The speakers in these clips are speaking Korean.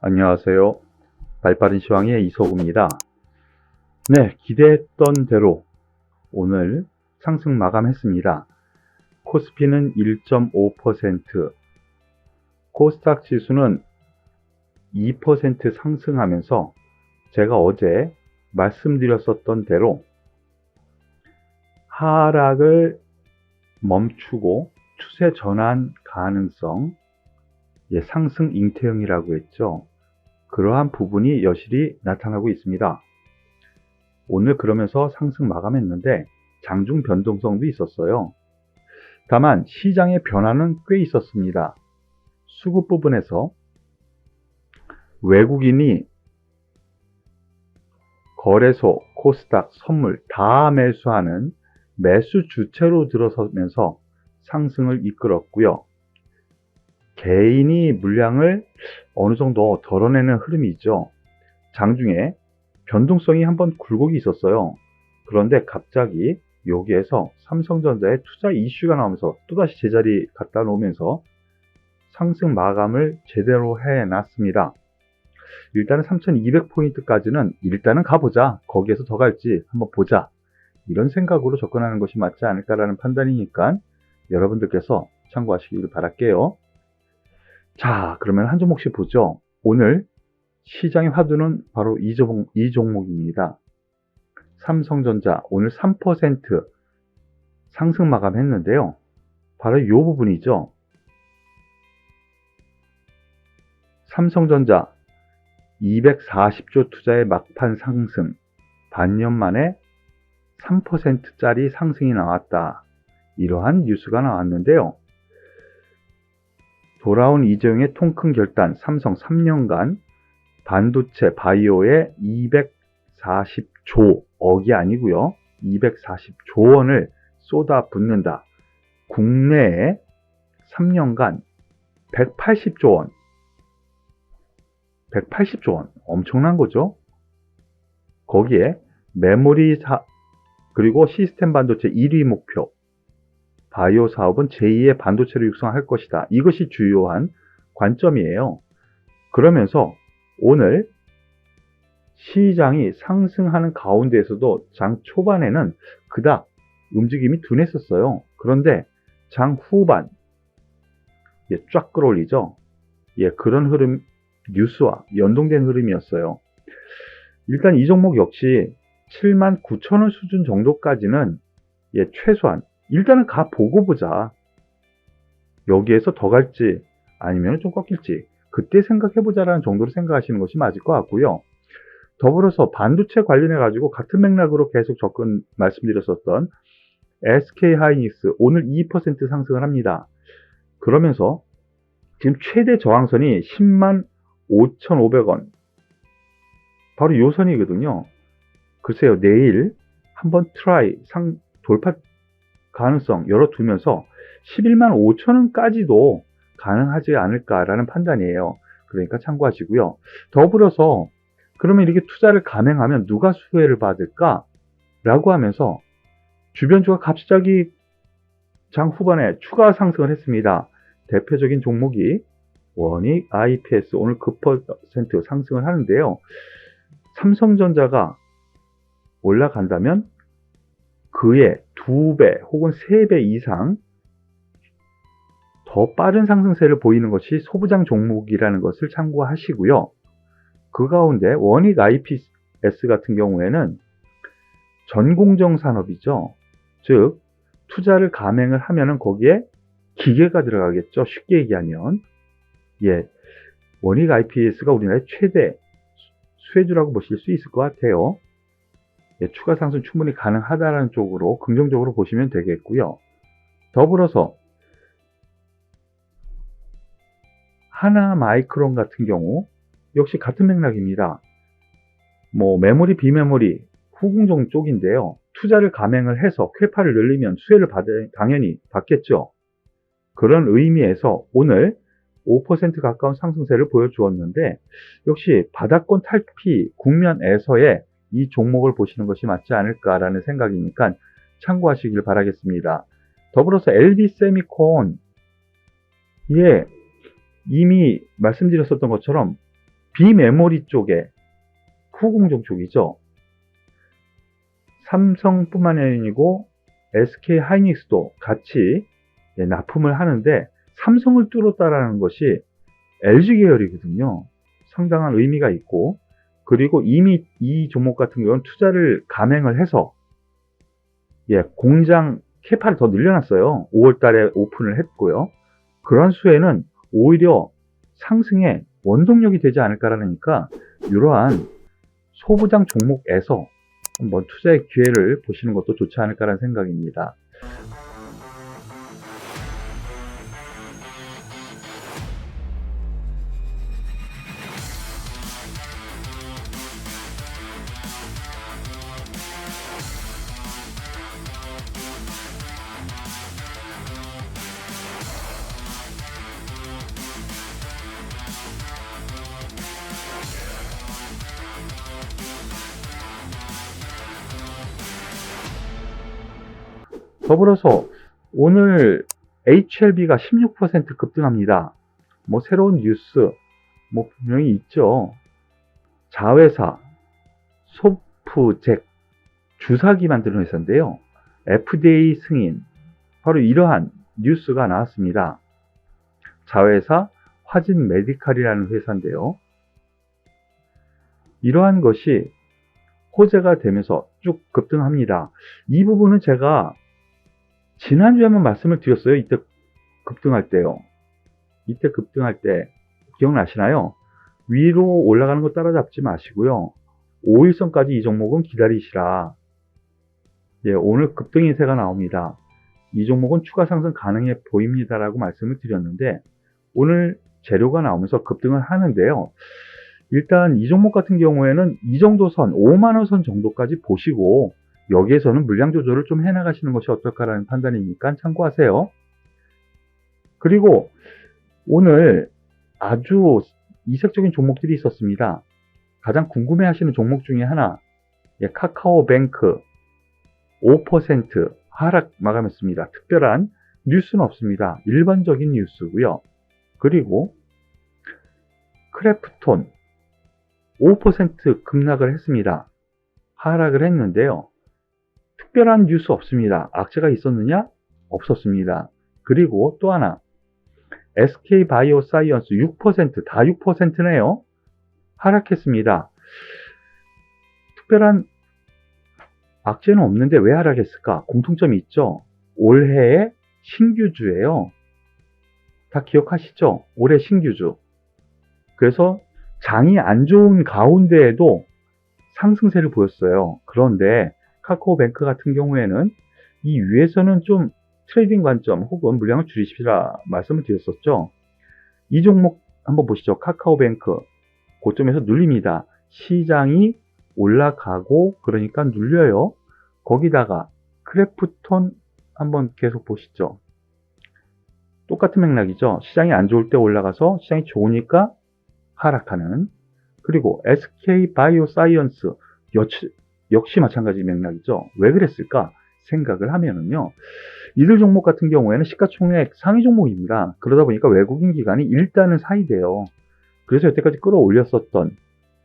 안녕하세요. 발빠른 시황의 이소구입니다. 네, 기대했던 대로 오늘 상승 마감했습니다. 코스피는 1.5%, 코스닥 지수는 2% 상승하면서 제가 어제 말씀드렸었던 대로 하락을 멈추고 추세 전환 가능성, 상승 잉태형이라고 했죠. 그러한 부분이 여실히 나타나고 있습니다. 오늘 그러면서 상승 마감했는데 장중 변동성도 있었어요. 다만 시장의 변화는 꽤 있었습니다. 수급 부분에서 외국인이 거래소, 코스닥, 선물 다 매수하는 매수 주체로 들어서면서 상승을 이끌었고요. 개인이 물량을 어느 정도 덜어내는 흐름이 있죠. 장중에 변동성이 한번 굴곡이 있었어요. 그런데 갑자기 여기에서 삼성전자의 투자 이슈가 나오면서 또다시 제자리 갖다 놓으면서 상승 마감을 제대로 해놨습니다. 일단은 3200포인트까지는 일단은 가보자. 거기에서 더 갈지 한번 보자. 이런 생각으로 접근하는 것이 맞지 않을까라는 판단이니까 여러분들께서 참고하시길 바랄게요. 자, 그러면 한 종목씩 보죠. 오늘 시장의 화두는 바로 이 종목입니다. 삼성전자 오늘 3% 상승 마감했는데요. 바로 이 부분이죠. 삼성전자 240조 투자의 막판 상승, 반년 만에 3%짜리 상승이 나왔다. 이러한 뉴스가 나왔는데요. 돌아온 이재용의 통큰 결단, 삼성 3년간 반도체 바이오에 240조억이 아니고요. 240조 원을 쏟아붓는다. 국내에 3년간 180조 원. 180조 원. 엄청난 거죠. 거기에 메모리 그리고 시스템 반도체 1위 목표. 바이오 사업은 제2의 반도체를 육성할 것이다. 이것이 주요한 관점이에요. 그러면서 오늘 시장이 상승하는 가운데에서도 장 초반에는 그닥 움직임이 둔했었어요. 그런데 장 후반 쫙 끌어올리죠. 그런 흐름, 뉴스와 연동된 흐름이었어요. 일단 이 종목 역시 79,000원 수준 정도까지는 최소한 일단은 가보고 보자. 여기에서 더 갈지 아니면 좀 꺾일지 그때 생각해보자라는 정도로 생각하시는 것이 맞을 것 같고요. 더불어서 반도체 관련해 가지고 같은 맥락으로 계속 접근 말씀드렸었던 SK하이닉스 오늘 2% 상승을 합니다. 그러면서 지금 최대 저항선이 105,500원 바로 요 선이거든요. 글쎄요, 내일 한번 돌파 가능성 열어두면서 115,000원까지도 가능하지 않을까라는 판단이에요. 그러니까 참고하시고요. 더불어서 그러면 이렇게 투자를 감행하면 누가 수혜를 받을까? 라고 하면서 주변주가 갑자기 장 후반에 추가 상승을 했습니다. 대표적인 종목이 원익 IPS 오늘 급퍼센트 상승을 하는데요. 삼성전자가 올라간다면 그의 2배 혹은 3배 이상 더 빠른 상승세를 보이는 것이 소부장 종목이라는 것을 참고하시고요. 그 가운데 원익 IPS 같은 경우에는 전공정 산업이죠. 즉 투자를 감행을 하면은 거기에 기계가 들어가겠죠. 쉽게 얘기하면 원익 IPS가 우리나라의 최대 수혜주라고 보실 수 있을 것 같아요. 추가 상승 충분히 가능하다는 쪽으로 긍정적으로 보시면 되겠고요. 더불어서 하나마이크론 같은 경우 역시 같은 맥락입니다. 메모리, 비메모리, 후궁정 쪽인데요. 투자를 감행을 해서 쾌파를 늘리면 수혜를 당연히 받겠죠. 그런 의미에서 오늘 5% 가까운 상승세를 보여주었는데 역시 바닥권 탈피 국면에서의 이 종목을 보시는 것이 맞지 않을까라는 생각이니까 참고하시길 바라겠습니다. 더불어서 LD세미콘 이미 말씀드렸었던 것처럼 비메모리 쪽에 후공정 쪽이죠. 삼성뿐만 아니고 SK 하이닉스도 같이 납품을 하는데 삼성을 뚫었다라는 것이 LG 계열이거든요. 상당한 의미가 있고, 그리고 이미 이 종목 같은 경우는 투자를 감행을 해서 공장 캐파를 더 늘려놨어요. 5월 달에 오픈을 했고요. 그런 수에는 오히려 상승의 원동력이 되지 않을까라니까 이러한 소부장 종목에서 한번 투자의 기회를 보시는 것도 좋지 않을까라는 생각입니다. 더불어서 오늘 HLB가 16% 급등합니다. 뭐 새로운 뉴스 뭐 분명히 있죠. 자회사 소프잭 주사기 만드는 회사인데요. FDA 승인, 바로 이러한 뉴스가 나왔습니다. 자회사 화진 메디칼이라는 회사인데요. 이러한 것이 호재가 되면서 쭉 급등합니다. 이 부분은 제가 지난주에 한번 말씀을 드렸어요. 이때 급등할 때요. 이때 급등할 때 기억나시나요? 위로 올라가는 거 따라잡지 마시고요. 5일선까지 이 종목은 기다리시라. 오늘 급등 인세가 나옵니다. 이 종목은 추가 상승 가능해 보입니다라고 말씀을 드렸는데 오늘 재료가 나오면서 급등을 하는데요. 일단 이 종목 같은 경우에는 이 정도 선, 5만원 선 정도까지 보시고 여기에서는 물량 조절을 좀 해나가시는 것이 어떨까라는 판단이니까 참고하세요. 그리고 오늘 아주 이색적인 종목들이 있었습니다. 가장 궁금해하시는 종목 중에 하나, 카카오뱅크 5% 하락 마감했습니다. 특별한 뉴스는 없습니다. 일반적인 뉴스고요. 그리고 크래프톤 5% 급락을 했습니다. 하락을 했는데요. 특별한 뉴스 없습니다. 악재가 있었느냐? 없었습니다. 그리고 또 하나, SK 바이오사이언스 6%, 다 6%네요. 하락했습니다. 특별한 악재는 없는데 왜 하락했을까? 공통점이 있죠. 올해의 신규주예요. 다 기억하시죠? 올해 신규주. 그래서 장이 안 좋은 가운데에도 상승세를 보였어요. 그런데 카카오뱅크 같은 경우에는 이 위에서는 좀 트레이딩 관점 혹은 물량을 줄이시라 말씀을 드렸었죠. 이 종목 한번 보시죠. 카카오뱅크 고점에서 눌립니다. 시장이 올라가고 그러니까 눌려요. 거기다가 크래프톤 한번 계속 보시죠. 똑같은 맥락이죠. 시장이 안 좋을 때 올라가서 시장이 좋으니까 하락하는. 그리고 SK 바이오사이언스 역시 마찬가지 맥락이죠. 왜 그랬을까 생각을 하면은요. 이들 종목 같은 경우에는 시가총액 상위 종목입니다. 그러다 보니까 외국인 기관이 일단은 사이돼요. 그래서 여태까지 끌어올렸었던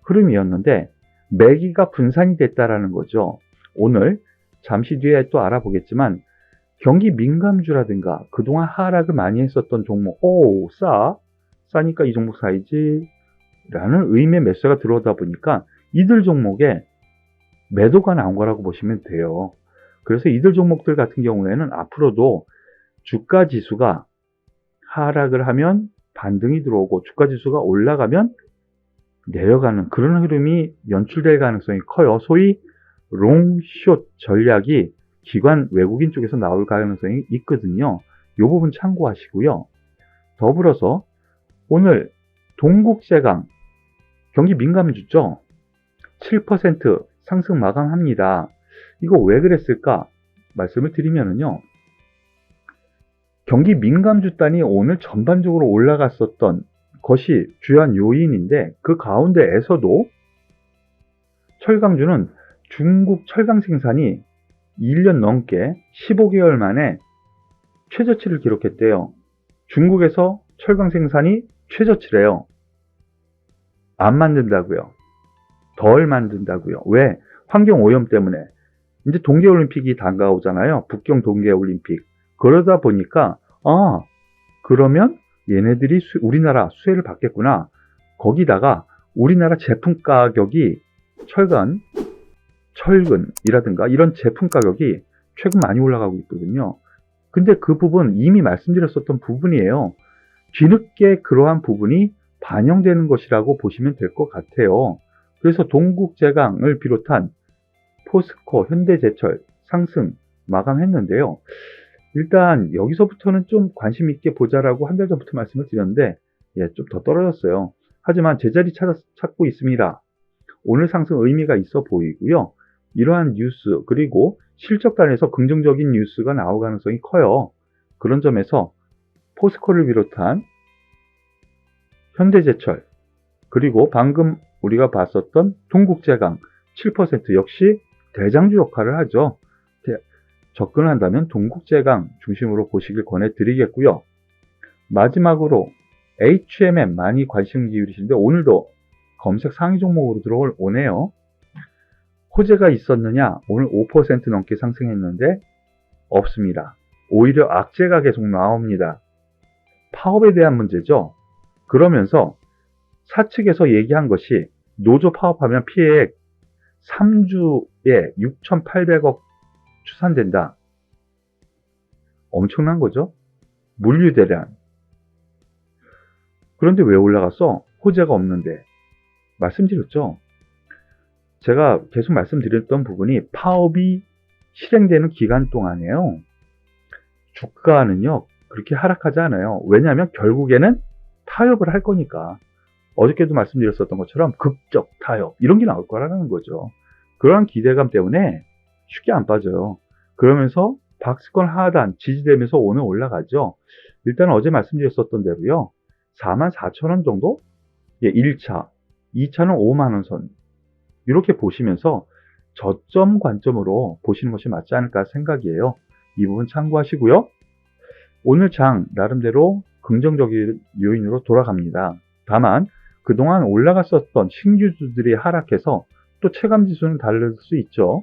흐름이었는데 매기가 분산이 됐다라는 거죠. 오늘 잠시 뒤에 또 알아보겠지만 경기 민감주라든가 그동안 하락을 많이 했었던 종목, 싸니까 이 종목 사이지 라는 의미의 매수가 들어오다 보니까 이들 종목에 매도가 나온 거라고 보시면 돼요. 그래서 이들 종목들 같은 경우에는 앞으로도 주가 지수가 하락을 하면 반등이 들어오고 주가 지수가 올라가면 내려가는 그런 흐름이 연출될 가능성이 커요. 소위 롱숏 전략이 기관 외국인 쪽에서 나올 가능성이 있거든요. 이 부분 참고하시고요. 더불어서 오늘 동국제강 경기 민감주죠. 7% 상승 마감합니다. 이거 왜 그랬을까 말씀을 드리면은요. 경기 민감주단이 오늘 전반적으로 올라갔었던 것이 주요한 요인인데 그 가운데에서도 철강주는 중국 철강 생산이 1년 넘게 15개월 만에 최저치를 기록했대요. 중국에서 철강 생산이 최저치래요. 안 만든다고요. 덜 만든다고요. 왜? 환경오염 때문에. 이제 동계올림픽이 다가오잖아요. 북경 동계올림픽. 그러다 보니까, 그러면 얘네들이 우리나라 수혜를 받겠구나. 거기다가 우리나라 제품 가격이 철근이라든가 이런 제품 가격이 최근 많이 올라가고 있거든요. 근데 그 부분 이미 말씀드렸었던 부분이에요. 뒤늦게 그러한 부분이 반영되는 것이라고 보시면 될 것 같아요. 그래서 동국제강을 비롯한 포스코, 현대제철 상승 마감했는데요. 일단 여기서부터는 좀 관심 있게 보자라고 한 달 전부터 말씀을 드렸는데 좀 더 떨어졌어요. 하지만 제자리 찾고 있습니다. 오늘 상승 의미가 있어 보이고요. 이러한 뉴스 그리고 실적단에서 긍정적인 뉴스가 나올 가능성이 커요. 그런 점에서 포스코를 비롯한 현대제철 그리고 방금 우리가 봤었던 동국제강 7% 역시 대장주 역할을 하죠. 접근한다면 동국제강 중심으로 보시길 권해드리겠고요. 마지막으로 HMM 많이 관심 기울이시는데 오늘도 검색 상위 종목으로 들어오네요. 호재가 있었느냐? 오늘 5% 넘게 상승했는데 없습니다. 오히려 악재가 계속 나옵니다. 파업에 대한 문제죠. 그러면서 사측에서 얘기한 것이 노조 파업하면 피해액 3주에 6,800억 추산된다. 엄청난 거죠. 물류 대란. 그런데 왜 올라갔어? 호재가 없는데. 말씀드렸죠. 제가 계속 말씀드렸던 부분이 파업이 실행되는 기간 동안이에요. 주가는요 그렇게 하락하지 않아요. 왜냐하면 결국에는 타협을 할 거니까. 어저께도 말씀드렸었던 것처럼 극적 타협 이런 게 나올 거라는 거죠. 그러한 기대감 때문에 쉽게 안 빠져요. 그러면서 박스권 하단 지지되면서 오늘 올라가죠. 일단 어제 말씀드렸었던 대로요. 44,000원 정도? 1차, 2차는 5만원 선. 이렇게 보시면서 저점 관점으로 보시는 것이 맞지 않을까 생각이에요. 이 부분 참고하시고요. 오늘 장 나름대로 긍정적인 요인으로 돌아갑니다. 다만 그동안 올라갔었던 신규주들이 하락해서 또 체감지수는 다를 수 있죠.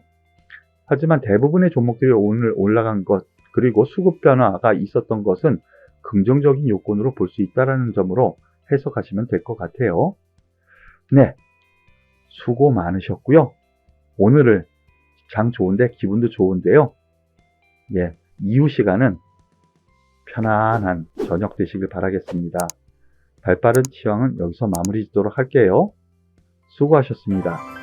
하지만 대부분의 종목들이 오늘 올라간 것 그리고 수급 변화가 있었던 것은 긍정적인 요건으로 볼 수 있다는 점으로 해석하시면 될 것 같아요. 네, 수고 많으셨고요. 오늘은 장 좋은데 기분도 좋은데요. 이후 시간은 편안한 저녁 되시길 바라겠습니다. 발빠른 치왕은 여기서 마무리 짓도록 할게요. 수고하셨습니다.